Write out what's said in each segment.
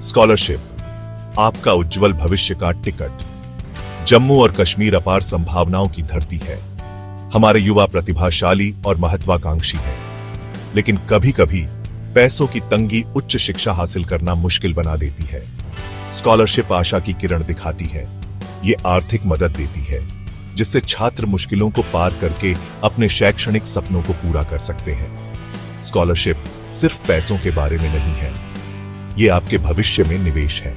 Scholarship आपका उज्जवल भविष्य का टिकट। जम्मू और कश्मीर अपार संभावनाओं की धरती है। हमारे युवा प्रतिभाशाली और महत्वाकांक्षी हैं, लेकिन कभी-कभी पैसों की तंगी उच्च शिक्षा हासिल करना मुश्किल बना देती है। स्कॉलरशिप आशा की किरण दिखाती है। ये आर्थिक मदद देती है, जिससे छात्र मुश्किलों को पार करके अपने शैक्षणिक सपनों को पूरा कर सकते हैं। स्कॉलरशिप सिर्फ पैसों के बारे में नहीं है, ये आपके भविष्य में निवेश है।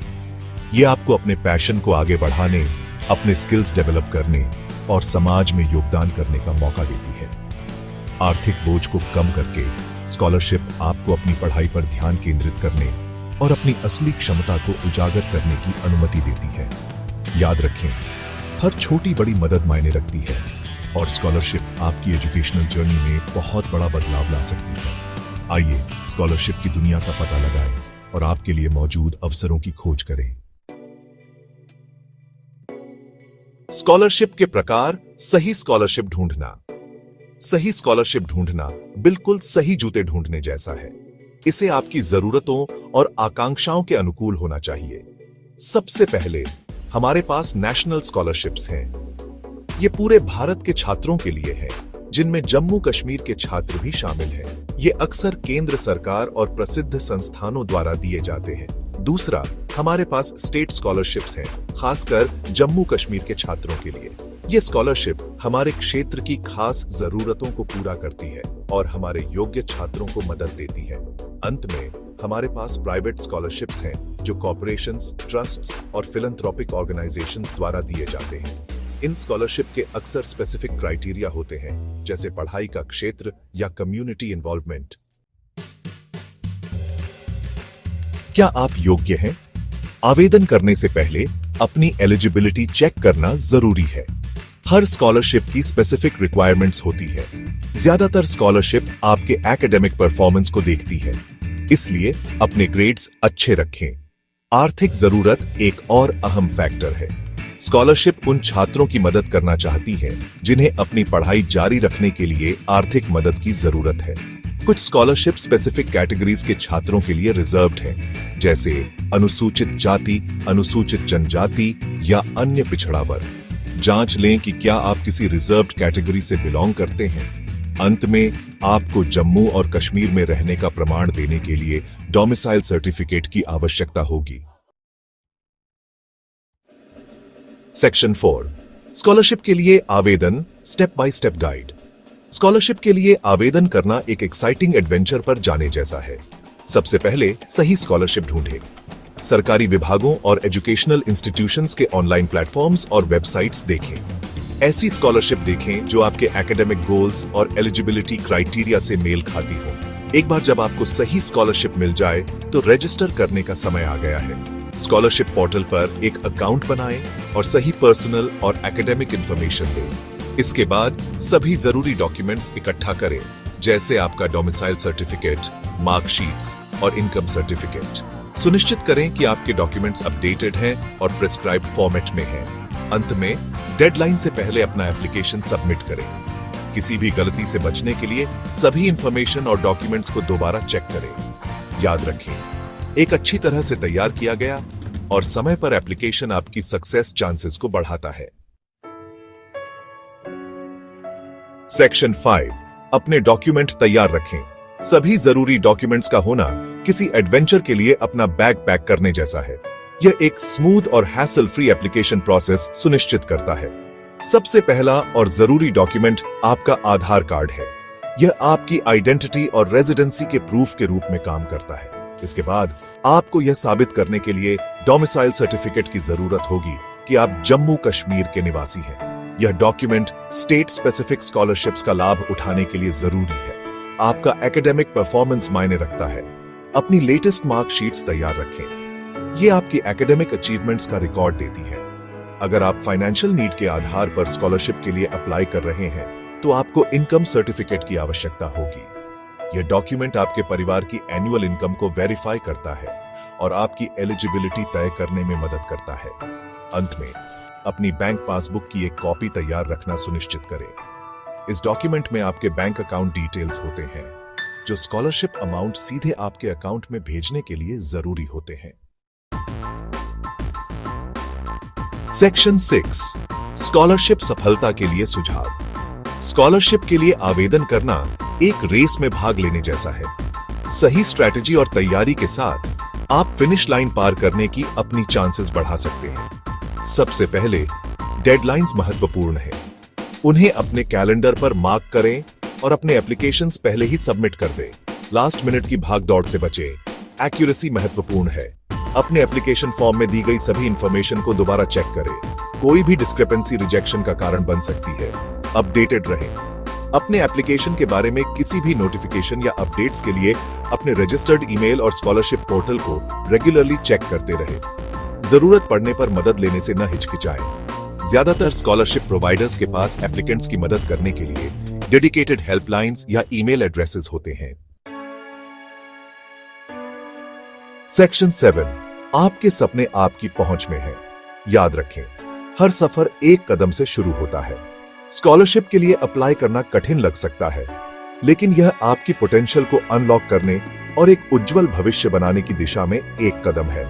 ये आपको अपने पैशन को आगे बढ़ाने, अपने स्किल्स डेवलप करने और समाज में योगदान करने का मौका देती है। आर्थिक बोझ को कम करके स्कॉलरशिप आपको अपनी पढ़ाई पर ध्यान केंद्रित करने और अपनी असली क्षमता को उजागर करने की अनुमति देती है। याद रखें, हर छोटी बड़ी मदद मायने रखती है और स्कॉलरशिप आपकी एजुकेशनल जर्नी में बहुत बड़ा बदलाव ला सकती है। आइए स्कॉलरशिप की दुनिया का पता लगाएं और आपके लिए मौजूद अवसरों की खोज करें। स्कॉलरशिप के प्रकार। सही स्कॉलरशिप ढूंढना। सही स्कॉलरशिप ढूंढना बिल्कुल सही जूते ढूंढने जैसा है। इसे आपकी जरूरतों और आकांक्षाओं के अनुकूल होना चाहिए। सबसे पहले हमारे पास नेशनल स्कॉलरशिप्स हैं। ये पूरे भारत के छात्रों के लिए हैं, जिनमें जम्मू कश्मीर के छात्र भी शामिल हैं। ये अक्सर केंद्र सरकार और प्रसिद्ध संस्थानों द्वारा दिए जाते हैं। दूसरा, हमारे पास स्टेट स्कॉलरशिप्स हैं, खासकर जम्मू कश्मीर के छात्रों के लिए। ये स्कॉलरशिप हमारे क्षेत्र की खास जरूरतों को पूरा करती है और हमारे योग्य छात्रों को मदद देती है। अंत में हमारे पास प्राइवेट स्कॉलरशिप्स हैं, जो कॉर्पोरेशंस, ट्रस्ट्स और फिलैंथ्रोपिक ऑर्गेनाइजेशंस द्वारा दिए जाते हैं। इन स्कॉलरशिप के अक्सर स्पेसिफिक क्राइटेरिया होते हैं, जैसे पढ़ाई का क्षेत्र या कम्युनिटी इन्वॉल्वमेंट। क्या आप योग्य हैं? आवेदन करने से पहले अपनी एलिजिबिलिटी चेक करना जरूरी है। हर स्कॉलरशिप की स्पेसिफिक रिक्वायरमेंट्स होती है। ज्यादातर स्कॉलरशिप आपके एकेडमिक परफॉर्मेंस को देखती है, इसलिए अपने ग्रेड्स अच्छे रखें। आर्थिक जरूरत एक और अहम फैक्टर है। स्कॉलरशिप उन छात्रों की मदद करना चाहती है जिन्हें अपनी पढ़ाई जारी रखने के लिए आर्थिक मदद की जरूरत है। कुछ स्कॉलरशिप स्पेसिफिक कैटेगरीज के छात्रों के लिए रिजर्व्ड हैं, जैसे अनुसूचित जाति, अनुसूचित जनजाति या अन्य पिछड़ा वर्ग। जांच लें कि क्या आप किसी रिजर्व्ड कैटेगरी से बिलोंग करते हैं। अंत में आपको जम्मू और कश्मीर में रहने का प्रमाण देने के लिए डोमिसाइल सर्टिफिकेट की आवश्यकता होगी। सेक्शन 4, स्कॉलरशिप के लिए आवेदन step by step guide. Scholarship के लिए आवेदन करना एक एक्साइटिंग एडवेंचर पर जाने जैसा है। सबसे पहले सही स्कॉलरशिप ढूंढें। सरकारी विभागों और एजुकेशनल इंस्टीट्यूशंस के ऑनलाइन प्लेटफॉर्म्स और वेबसाइट्स देखें। ऐसी स्कॉलरशिप देखें जो आपके एकेडमिक गोल्स और एलिजिबिलिटी क्राइटेरिया से मेल खाती हो। एक बार जब आपको सही स्कॉलरशिप मिल जाए तो रजिस्टर करने का समय आ गया है। स्कॉलरशिप पोर्टल पर एक अकाउंट बनाएं और सही पर्सनल और एकेडमिक इंफॉर्मेशन दें। इसके बाद सभी जरूरी डॉक्यूमेंट्स इकट्ठा करें, जैसे आपका डोमिसाइल सर्टिफिकेट, मार्कशीट्स और इनकम सर्टिफिकेट। सुनिश्चित करें कि आपके डॉक्यूमेंट्स अपडेटेड हैं और प्रिस्क्राइब्ड फॉर्मेट में हैं। अंत में डेडलाइन से पहले अपना एप्लीकेशन सबमिट करें। किसी भी गलती से बचने के लिए सभी इंफॉर्मेशन और डॉक्यूमेंट्स को दोबारा चेक करें। याद रखें, एक अच्छी तरह से तैयार किया गया और समय पर एप्लीकेशन आपकी सक्सेस चांसेस को बढ़ाता है। सेक्शन 5, अपने डॉक्यूमेंट तैयार रखें। सभी जरूरी डॉक्यूमेंट्स का होना किसी एडवेंचर के लिए अपना बैग पैक करने जैसा है। यह एक स्मूथ और हैसल फ्री एप्लीकेशन प्रोसेस सुनिश्चित करता है। सबसे पहला और जरूरी डॉक्यूमेंट आपका आधार कार्ड है। यह आपकी आइडेंटिटी और रेजिडेंसी के प्रूफ के रूप में काम करता है। इसके बाद आपको यह साबित करने के लिए डोमिसाइल सर्टिफिकेट की जरूरत होगी कि आप जम्मू कश्मीर के निवासी हैं। यह डॉक्यूमेंट स्टेट स्पेसिफिक स्कॉलरशिप्स का लाभ उठाने के लिए जरूरी है। आपका एकेडमिक परफॉर्मेंस मायने रखता है। अपनी लेटेस्ट मार्कशीट्स तैयार रखें। ये आपकी एकेडमिक अचीवमेंट्स का रिकॉर्ड देती है। अगर आप फाइनेंशियल नीड के आधार पर स्कॉलरशिप के लिए अप्लाई कर रहे हैं, तो आपको इनकम सर्टिफिकेट की आवश्यकता होगी। यह डॉक्यूमेंट आपके परिवार की एनुअल इनकम को वेरीफाई करता है और आपकी एलिजिबिलिटी तय करने में मदद करता है। अंत में अपनी बैंक पासबुक की एक कॉपी तैयार रखना सुनिश्चित करें। इस डॉक्यूमेंट में आपके बैंक अकाउंट डिटेल्स होते हैं, जो स्कॉलरशिप अमाउंट सीधे आपके अकाउंट में भेजने के लिए जरूरी होते हैं। सेक्शन 6 स्कॉलरशिप सफलता के लिए सुझाव। स्कॉलरशिप के लिए आवेदन करना एक रेस में भाग लेने जैसा है। सही स्ट्रैटेजी और तैयारी के साथ आप फिनिश लाइन पार करने की अपनी चांसेस बढ़ा सकते हैं। सबसे पहले डेडलाइंस महत्वपूर्ण है। उन्हें अपने कैलेंडर पर मार्क करें और अपने एप्लीकेशंस पहले ही सबमिट कर दें। लास्ट मिनट की भागदौड़ से बचें। एक्यूरेसी महत्वपूर्ण है। अपने एप्लीकेशन फॉर्म में दी गई सभी इंफॉर्मेशन को दोबारा चेक करें। कोई भी डिस्क्रिपेंसी रिजेक्शन का कारण बन सकती है। अपडेटेड रहें। अपने एप्लीकेशन के बारे में किसी भी नोटिफिकेशन या अपडेट्स के लिए अपने रजिस्टर्ड ईमेल और स्कॉलरशिप पोर्टल को रेगुलरली चेक करते रहें। जरूरत पड़ने पर मदद लेने से न हिचकिचाएं। ज्यादातर स्कॉलरशिप प्रोवाइडर्स के पास एप्लीकेंट्स की मदद करने के लिए डेडिकेटेड हेल्पलाइंस या ईमेल एड्रेसेस होते हैं। सेक्शन 7 आपके सपने आपकी पहुंच में हैं। याद रखें, हर सफर एक कदम से शुरू होता है। स्कॉलरशिप के लिए अप्लाई करना कठिन लग सकता है, लेकिन यह आपकी पोटेंशियल को अनलॉक करने और एक उज्जवल भविष्य बनाने की दिशा में एक कदम है।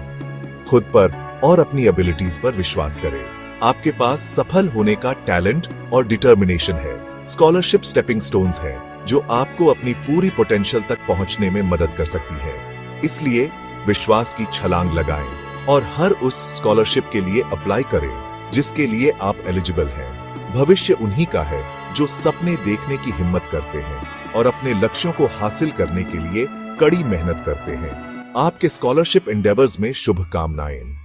खुद पर और अपनी एबिलिटीज पर विश्वास करें। आपके पास सफल होने का टैलेंट और डिटर्मिनेशन है। स्कॉलरशिप स्टेपिंग स्टोन्स हैं जो आपको अपनी पूरी पोटेंशियल तक पहुंचने में मदद कर सकती है। इसलिए विश्वास की छलांग लगाएं और हर उस स्कॉलरशिप के लिए अप्लाई करें जिसके लिए आप एलिजिबल हैं। भविष्य उन्हीं का है जो सपने देखने की हिम्मत करते हैं और अपने लक्ष्यों को हासिल करने के लिए कड़ी मेहनत करते हैं। आपके स्कॉलरशिप एंडेवर्स में शुभकामनाएं।